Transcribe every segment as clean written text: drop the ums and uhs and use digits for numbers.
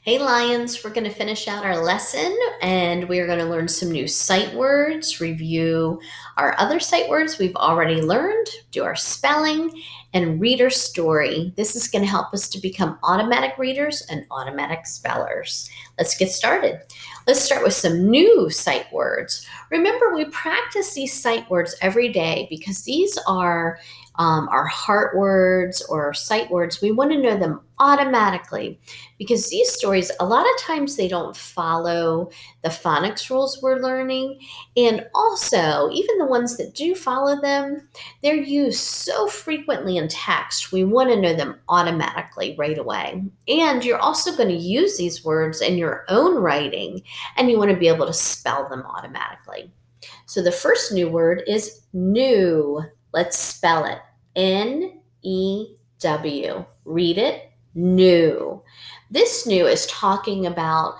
Hey Lions, we're going to finish out our lesson and we're going to learn some new sight words, review our other sight words we've already learned, do our spelling, and read our story. This is going to help us to become automatic readers and automatic spellers. Let's get started. Let's start with some new sight words. Remember, we practice these sight words every day because these are our heart words or sight words. We want to know them automatically because these stories, a lot of times they don't follow the phonics rules we're learning. And also, even the ones that do follow them, they're used so frequently in text. We want to know them automatically right away. And you're also going to use these words in your own writing, and you want to be able to spell them automatically. So the first new word is new. Let's spell it. N-E-W. Read it. New. This new is talking about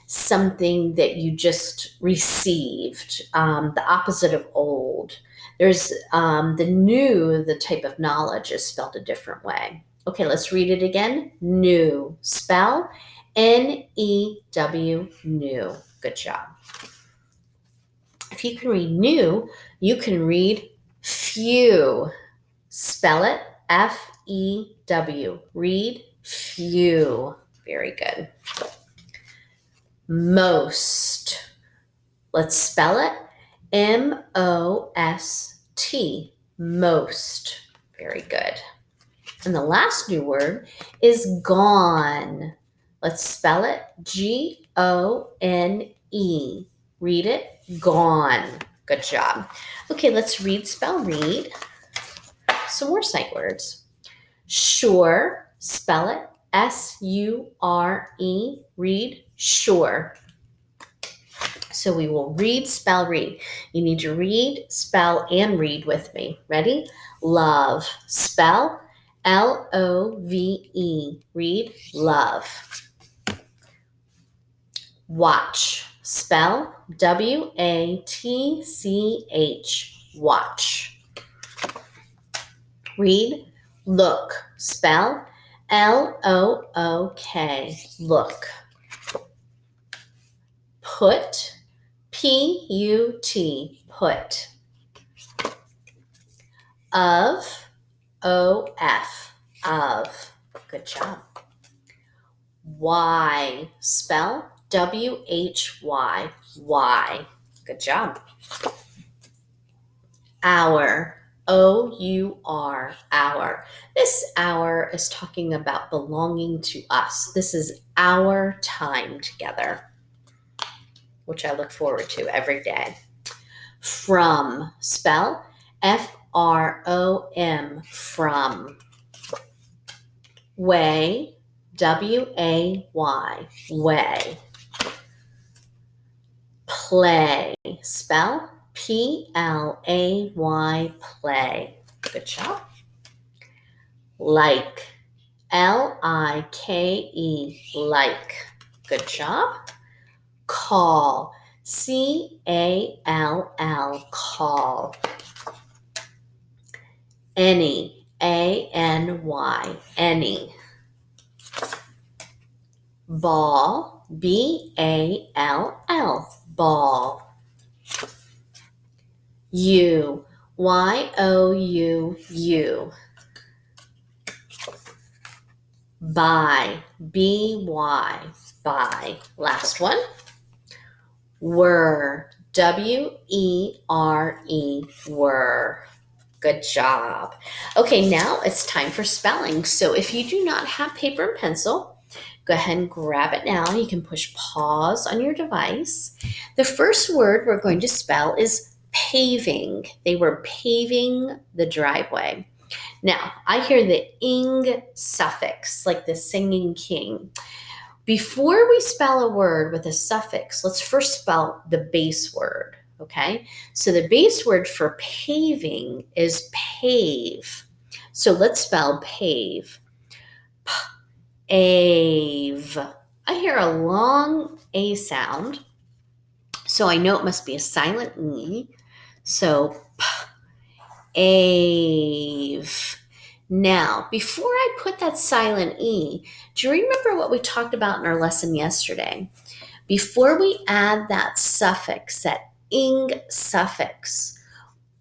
something that you just received, the opposite of old. There's the new, the type of knowledge is spelled a different way. Okay, let's read it again. New. Spell N-E-W, new. Good job. If you can read new, you can read few. Spell it F-E-W. Read few. Very good. Most. Let's spell it M-O-S-T. Most. Very good. And the last new word is gone. Let's spell it G-O-N-E. Read it. Gone. Good job. Okay, let's read, spell, read. Some more sight words. Sure. Spell it S-U-R-E. Read. Sure. So we will read, spell, read. You need to read, spell, and read with me. Ready? Love. Spell L-O-V-E. Read. Love. Watch. Spell W-A-T-C-H. Watch. Read. Look. Spell L-O-O-K. Look. Put. P-U-T. Put. Of. O-F. Of. Good job. Why. Spell W-H-Y. Why. Good job. Hour. O-U-R. Hour. This hour is talking about belonging to us. This is our time together, which I look forward to every day. From. Spell F-R-O-M. From. Way. W-A-Y. Way. Play. Spell P-L-A-Y. Play. Good job. Like. L-I-K-E. Like. Good job. Call. C-A-L-L. Call. Any. A-N-Y. Any. Ball. B-A-L-L. Ball. You. Y-O-U-U. Buy. B-Y. Buy. Last one. Were. W-E-R-E. Were. Good job. Okay, now it's time for spelling. So if you do not have paper and pencil, go ahead and grab it now. You can push pause on your device. The first word we're going to spell is paving. They were paving the driveway. Now, I hear the ing suffix, like the singing king. Before we spell a word with a suffix, let's first spell the base word, okay? So the base word for paving is pave. So let's spell pave. Ave. I hear a long A sound, so I know it must be a silent E. So, ave. Now, before I put that silent E, do you remember what we talked about in our lesson yesterday? Before we add that suffix, that ing suffix,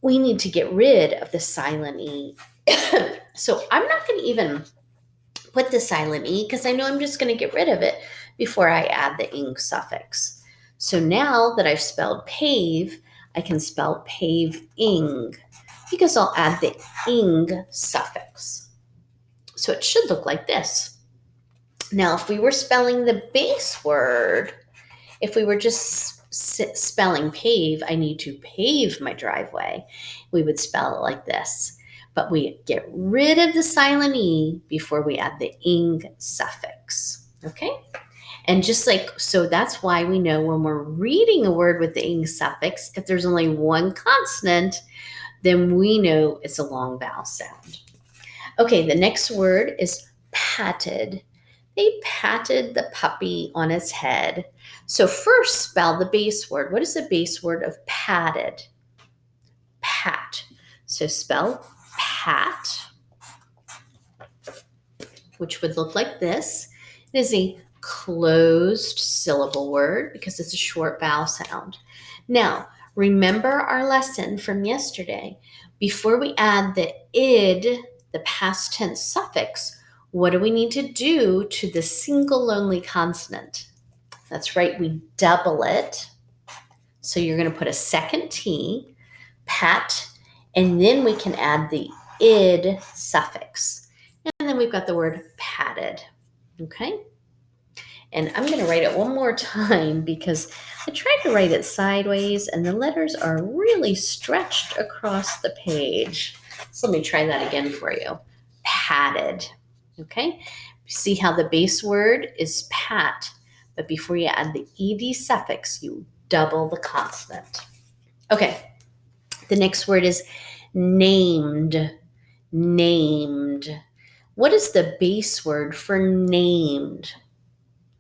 we need to get rid of the silent E. So I'm not going to even put the silent E because I know I'm just going to get rid of it before I add the ing suffix. So now that I've spelled pave, I can spell pave-ing because I'll add the ing suffix. So it should look like this. Now, if we were spelling the base word, if we were just spelling pave, I need to pave my driveway, we would spell it like this. But we get rid of the silent E before we add the ing suffix. Okay? And just like, so that's why we know when we're reading a word with the ing suffix, if there's only one consonant, then we know it's a long vowel sound. Okay, the next word is patted. They patted the puppy on his head. So first spell the base word. What is the base word of patted? Pat. So spell pat, which would look like this. It is a closed syllable word because it's a short vowel sound. Now, remember our lesson from yesterday. Before we add the id, the past tense suffix, what do we need to do to the single only consonant? That's right, we double it. So you're going to put a second T, pat, and then we can add the id suffix. And then we've got the word patted. Okay? And I'm going to write it one more time because I tried to write it sideways and the letters are really stretched across the page. So let me try that again for you. Patted. Okay? See how the base word is pat, but before you add the ed suffix, you double the consonant. Okay. The next word is named. Named. What is the base word for named?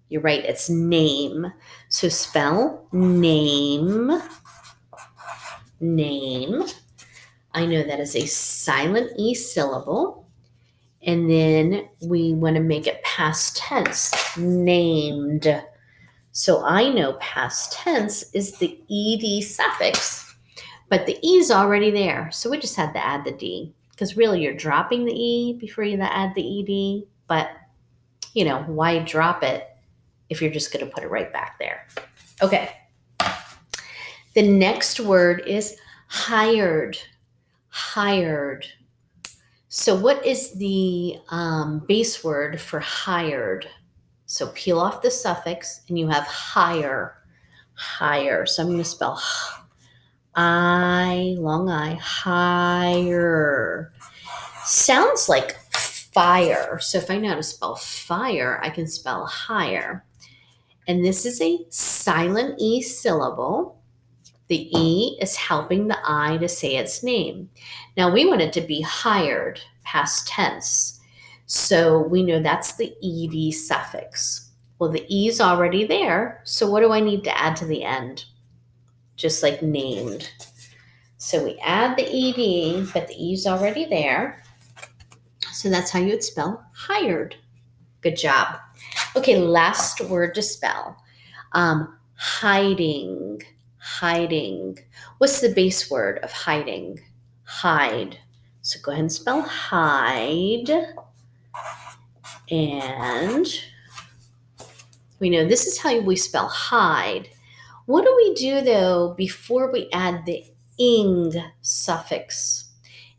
You're right, it's name. So spell name. Name. I know that is a silent E syllable. And then we want to make it past tense. Named. So I know past tense is the ed suffix, but the E is already there. So we just had to add the D because really you're dropping the E before you add the ed. But, why drop it if you're just going to put it right back there? Okay. The next word is hired. Hired. So what is the base word for hired? So peel off the suffix and you have higher. Higher. So I'm going to spell long I, higher. Sounds like fire. So if I know how to spell fire, I can spell higher. And this is a silent E syllable. The E is helping the I to say its name. Now we want it to be hired, past tense. So we know that's the ed suffix. Well, the E is already there. So what do I need to add to the end? Just like named. So we add the ed, but the E is already there. So that's how you would spell hired. Good job. Okay, last word to spell. Hiding. Hiding. What's the base word of hiding? Hide. So go ahead and spell hide. And we know this is how we spell hide. What do we do though before we add the ing suffix?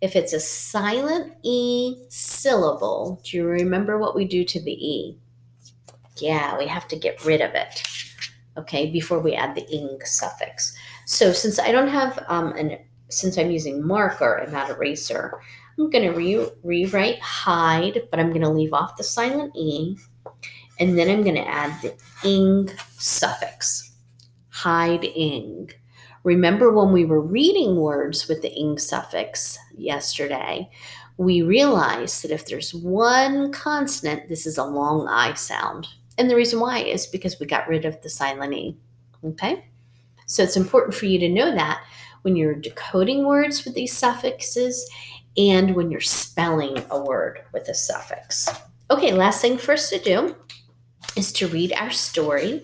If it's a silent E syllable, do you remember what we do to the E? Yeah, we have to get rid of it, okay, before we add the ing suffix. So since I don't have, since I'm using marker and not eraser, I'm going to rewrite hide, but I'm going to leave off the silent E, and then I'm going to add the ing suffix. Hide ing. Remember when we were reading words with the ing suffix yesterday, we realized that if there's one consonant, this is a long I sound. And the reason why is because we got rid of the silent E. Okay? So it's important for you to know that when you're decoding words with these suffixes and when you're spelling a word with a suffix. Okay, last thing for us to do is to read our story.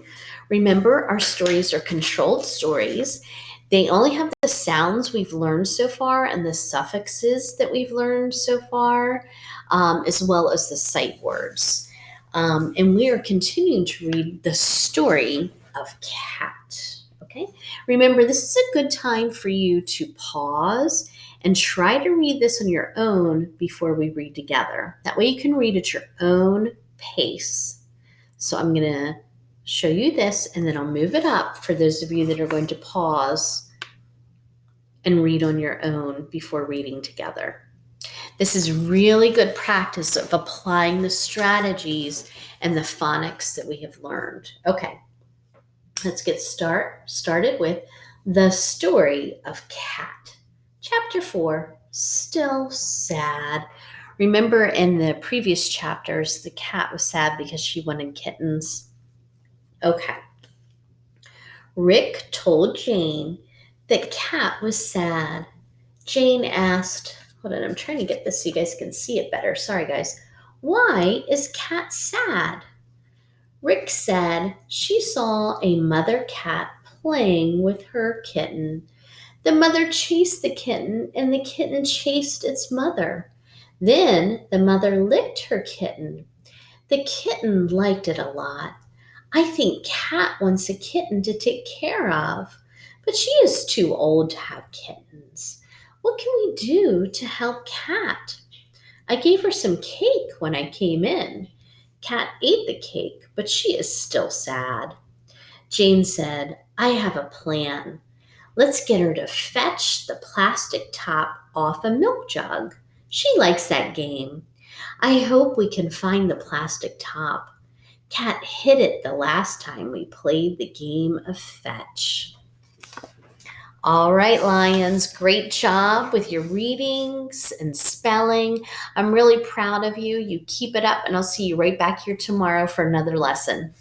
Remember, our stories are controlled stories. They only have the sounds we've learned so far and the suffixes that we've learned so far, as well as the sight words. And we are continuing to read the story of Cat. Okay, remember, this is a good time for you to pause and try to read this on your own before we read together. That way you can read at your own pace. So I'm going to show you this and then I'll move it up for those of you that are going to pause and read on your own before reading together. This is really good practice of applying the strategies and the phonics that we have learned. Okay, let's get started with the story of Cat. Chapter 4, Still Sad. Remember in the previous chapters, the cat was sad because she wanted kittens. Okay. Rick told Jane that Cat was sad. Jane asked, hold on, I'm trying to get this so you guys can see it better. Sorry, guys. Why is Cat sad? Rick said she saw a mother cat playing with her kitten. The mother chased the kitten, and the kitten chased its mother. Then the mother licked her kitten. The kitten liked it a lot. I think Cat wants a kitten to take care of, but she is too old to have kittens. What can we do to help Cat? I gave her some cake when I came in. Cat ate the cake, but she is still sad. Jane said, I have a plan. Let's get her to fetch the plastic top off a milk jug. She likes that game. I hope we can find the plastic top. Cat hid it the last time we played the game of fetch. All right, Lions, great job with your readings and spelling. I'm really proud of you. You keep it up, and I'll see you right back here tomorrow for another lesson.